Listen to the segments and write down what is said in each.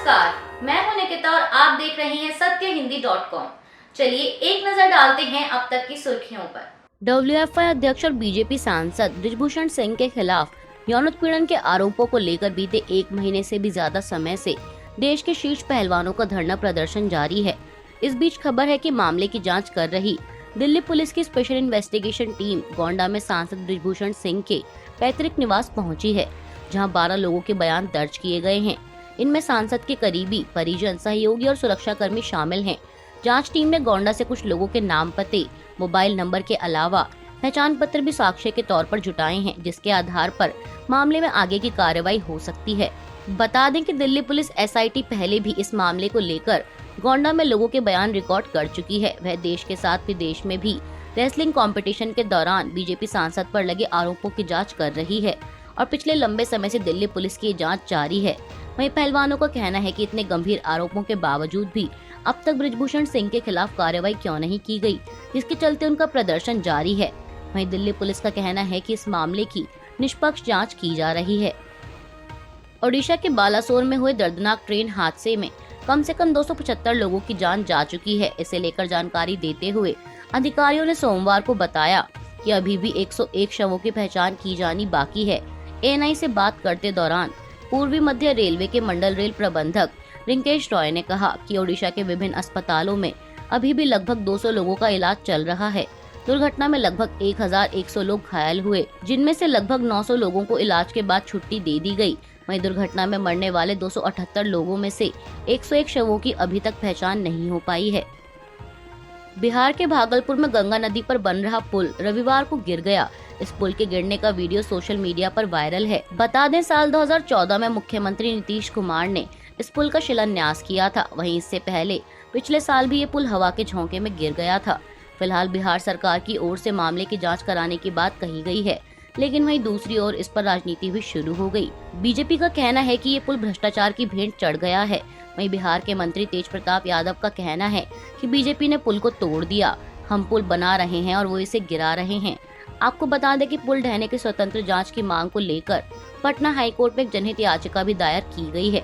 नमस्कार, मैं हूं निकिता और आप देख रहे हैं सत्यहिंदी.com। चलिए एक नजर डालते हैं अब तक की सुर्खियों पर। डब्ल्यूएफआई अध्यक्ष और बीजेपी सांसद बृजभूषण सिंह के खिलाफ यौन उत्पीड़न के आरोपों को लेकर बीते एक महीने से भी ज्यादा समय से देश के शीर्ष पहलवानों का धरना प्रदर्शन जारी है। इस बीच खबर है कि मामले की जांच कर रही दिल्ली पुलिस की स्पेशल इन्वेस्टिगेशन टीम गोंडा में सांसद बृजभूषण सिंह के पैतृक निवास पहुंची है, जहां 12 लोगों के बयान दर्ज किए गए हैं। इनमें सांसद के करीबी, परिजन, सहयोगी और सुरक्षा कर्मी शामिल हैं। जांच टीम ने गोंडा से कुछ लोगों के नाम, पते, मोबाइल नंबर के अलावा पहचान पत्र भी साक्ष्य के तौर पर जुटाए हैं, जिसके आधार पर मामले में आगे की कार्रवाई हो सकती है। बता दें कि दिल्ली पुलिस एसआईटी पहले भी इस मामले को लेकर गोंडा में लोगों के बयान रिकॉर्ड कर चुकी है। वह देश के साथ विदेश में भी रेसलिंग कंपटीशन के दौरान बीजेपी सांसद पर लगे आरोपों की जांच कर रही है और पिछले लंबे समय से दिल्ली पुलिस की जांच जारी है। वहीं पहलवानों का कहना है कि इतने गंभीर आरोपों के बावजूद भी अब तक बृजभूषण सिंह के खिलाफ कार्रवाई क्यों नहीं की गई, जिसके चलते उनका प्रदर्शन जारी है। वहीं दिल्ली पुलिस का कहना है कि इस मामले की निष्पक्ष जांच की जा रही है। ओडिशा के बालासोर में हुए दर्दनाक ट्रेन हादसे में कम से कम 275 लोगों की जान जा चुकी है। इसे लेकर जानकारी देते हुए अधिकारियों ने सोमवार को बताया कि अभी भी 101 शवों की पहचान की जानी बाकी है। एएनआई से बात करते दौरान पूर्वी मध्य रेलवे के मंडल रेल प्रबंधक रिंकेश रॉय ने कहा कि ओडिशा के विभिन्न अस्पतालों में अभी भी लगभग 200 लोगों का इलाज चल रहा है। दुर्घटना में लगभग 1100 लोग घायल हुए, जिनमें से लगभग 900 लोगों को इलाज के बाद छुट्टी दे दी गई। वहीं दुर्घटना में मरने वाले 278 लोगों में से 101 शवों की अभी तक पहचान नहीं हो पाई है। बिहार के भागलपुर में गंगा नदी पर बन रहा पुल रविवार को गिर गया। इस पुल के गिरने का वीडियो सोशल मीडिया पर वायरल है। बता दें, साल 2014 में मुख्यमंत्री नीतीश कुमार ने इस पुल का शिलान्यास किया था। वहीं इससे पहले पिछले साल भी ये पुल हवा के झोंके में गिर गया था। फिलहाल बिहार सरकार की ओर से मामले की जांच कराने की बात कही गई है, लेकिन वहीं दूसरी ओर इस पर राजनीति भी शुरू हो गई। बीजेपी का कहना है कि ये पुल भ्रष्टाचार की भेंट चढ़ गया है। वहीं बिहार के मंत्री तेज प्रताप यादव का कहना है कि बीजेपी ने पुल को तोड़ दिया। हम पुल बना रहे हैं और वो इसे गिरा रहे हैं। आपको बता दें कि पुल ढहने की स्वतंत्र जांच की मांग को लेकर पटना हाईकोर्ट में एक जनहित याचिका भी दायर की गई है।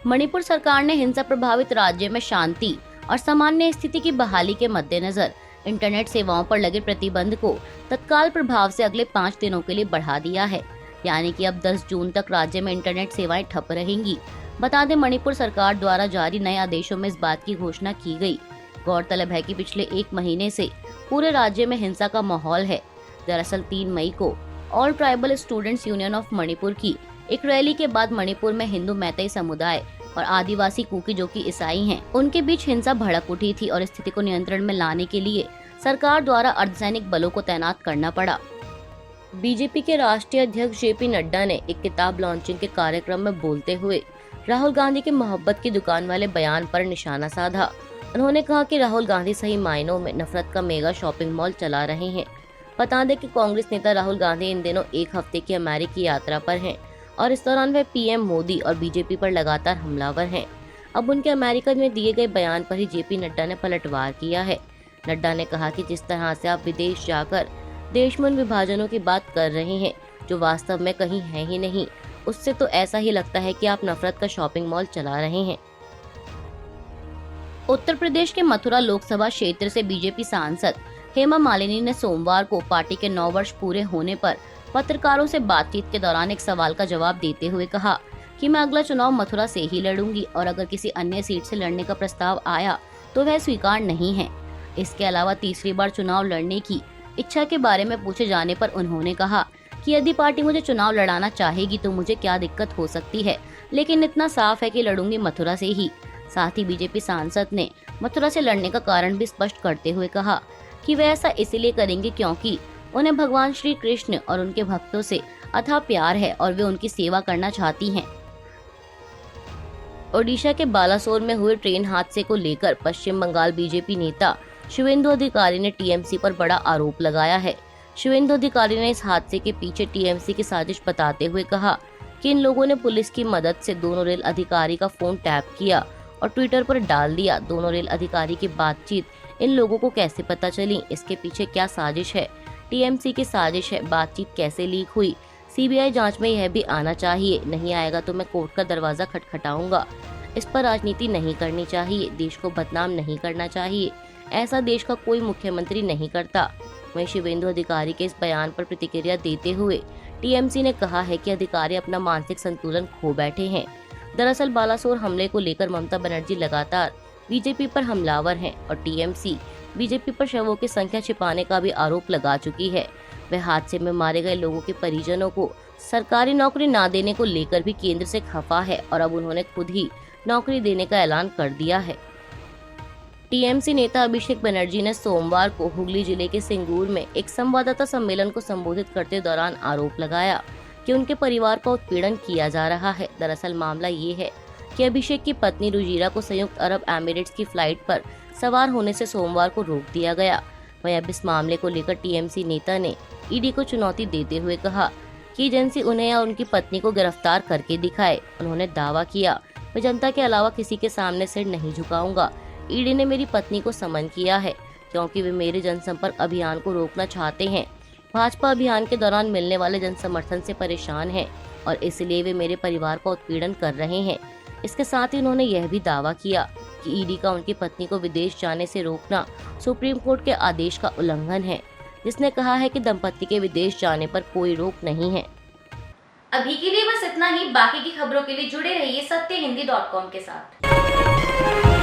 मणिपुर सरकार ने हिंसा प्रभावित राज्य में शांति और सामान्य स्थिति की बहाली के मद्देनजर इंटरनेट सेवाओं पर लगे प्रतिबंध को तत्काल प्रभाव से अगले 5 दिनों के लिए बढ़ा दिया है। यानी कि अब 10 जून तक राज्य में इंटरनेट सेवाएं ठप रहेंगी। बता दें, मणिपुर सरकार द्वारा जारी नए आदेशों में इस बात की घोषणा की गई। गौरतलब है कि पिछले एक महीने से पूरे राज्य में हिंसा का माहौल है। दरअसल 3 मई को all tribal students union of Manipur की एक रैली के बाद मणिपुर में हिंदू मैतेई समुदाय और आदिवासी कुकी, जो कि ईसाई हैं, उनके बीच हिंसा भड़क उठी थी और स्थिति को नियंत्रण में लाने के लिए सरकार द्वारा अर्धसैनिक बलों को तैनात करना पड़ा। बीजेपी के राष्ट्रीय अध्यक्ष जेपी नड्डा ने एक किताब लॉन्चिंग के कार्यक्रम में बोलते हुए राहुल गांधी के मोहब्बत की दुकान वाले बयान पर निशाना साधा। उन्होंने कहा कि राहुल गांधी सही मायनों में नफरत का मेगा शॉपिंग मॉल चला रहे हैं। बता दें कि कांग्रेस नेता राहुल गांधी इन दिनों एक हफ्ते की अमेरिकी यात्रा पर हैं और इस दौरान वह पीएम मोदी और बीजेपी पर लगातार हमलावर हैं। अब उनके अमेरिका में दिए गए बयान पर ही जेपी नड्डा ने पलटवार किया है। नड्डा ने कहा कि जिस तरह से आप विदेश जाकर देश में उन विभाजनों की बात कर रहे हैं जो वास्तव में कहीं है ही नहीं, उससे तो ऐसा ही लगता है कि आप नफरत का शॉपिंग मॉल चला रहे हैं। उत्तर प्रदेश के मथुरा लोकसभा क्षेत्र से बीजेपी सांसद हेमा मालिनी ने सोमवार को पार्टी के 9 वर्ष पूरे होने पर पत्रकारों से बातचीत के दौरान एक सवाल का जवाब देते हुए कहा कि मैं अगला चुनाव मथुरा से ही लड़ूंगी और अगर किसी अन्य सीट से लड़ने का प्रस्ताव आया तो वह स्वीकार नहीं है। इसके अलावा तीसरी बार चुनाव लड़ने की इच्छा के बारे में पूछे जाने पर उन्होंने कहा कि यदि पार्टी मुझे चुनाव लड़ाना चाहेगी तो मुझे क्या दिक्कत हो सकती है, लेकिन इतना साफ है कि लड़ूंगी मथुरा से ही। साथ ही बीजेपी सांसद ने मथुरा से लड़ने का कारण भी स्पष्ट करते हुए कहा कि वे ऐसा इसलिए करेंगे क्योंकि उन्हें भगवान श्री कृष्ण और उनके भक्तों से अथाह प्यार है और वे उनकी सेवा करना चाहती हैं। ओडिशा के बालासोर में हुए ट्रेन हादसे को लेकर पश्चिम बंगाल बीजेपी नेता शुवेंदु अधिकारी ने टीएमसी पर बड़ा आरोप लगाया है। शुवेंदु अधिकारी ने इस हादसे के पीछे टीएमसी की साजिश बताते हुए कहा कि इन लोगों ने पुलिस की मदद से दोनों रेल अधिकारी का फोन टैप किया और ट्विटर पर डाल दिया। दोनों रेल अधिकारी की बातचीत इन लोगों को कैसे पता चली, इसके पीछे क्या साजिश है, टीएमसी की साजिश है, बातचीत कैसे लीक हुई, सीबीआई जांच में यह भी आना चाहिए, नहीं आएगा तो मैं कोर्ट का दरवाजा खटखटाऊंगा। इस पर राजनीति नहीं करनी चाहिए, देश को बदनाम नहीं करना चाहिए, ऐसा देश का कोई मुख्यमंत्री नहीं करता। वहीं शिवेंदु अधिकारी के इस बयान पर प्रतिक्रिया देते हुए टीएमसी ने कहा है कि अधिकारी अपना मानसिक संतुलन खो बैठे हैं। दरअसल बालासोर हमले को लेकर ममता बनर्जी लगातार बीजेपी पर हमलावर हैं और टीएमसी बीजेपी पर शवों की संख्या छिपाने का भी आरोप लगा चुकी है। वह हादसे में मारे गए लोगों के परिजनों को सरकारी नौकरी न देने को लेकर भी केंद्र से खफा है और अब उन्होंने खुद ही नौकरी देने का ऐलान कर दिया है। टीएमसी नेता अभिषेक बनर्जी ने सोमवार को हुगली जिले के सिंगूर में एक संवाददाता सम्मेलन को संबोधित करते दौरान आरोप लगाया कि उनके परिवार का उत्पीड़न किया जा रहा है। दरअसल मामला ये है कि अभिषेक की पत्नी रुजिरा को संयुक्त अरब एमिरेट्स की फ्लाइट पर सवार होने से सोमवार को रोक दिया गया। वहीं अब इस मामले को लेकर टीएमसी नेता ने ईडी को चुनौती देते हुए कहा कि एजेंसी उन्हें या उनकी पत्नी को गिरफ्तार करके दिखाए। उन्होंने दावा किया, मैं जनता के अलावा किसी के सामने सिर नहीं झुकाऊंगा। ईडी ने मेरी पत्नी को समन किया है क्योंकि वे मेरे जनसंपर्क अभियान को रोकना चाहते हैं। भाजपा अभियान के दौरान मिलने वाले जन समर्थन से परेशान हैं और इसलिए वे मेरे परिवार का उत्पीड़न कर रहे हैं। इसके साथ ही उन्होंने यह भी दावा किया कि ईडी का उनकी पत्नी को विदेश जाने से रोकना सुप्रीम कोर्ट के आदेश का उल्लंघन है, जिसने कहा है कि दंपति के विदेश जाने पर कोई रोक नहीं है। अभी के लिए बस इतना ही। बाकी की खबरों के लिए जुड़े रहिए सत्यहिंदी.com के साथ।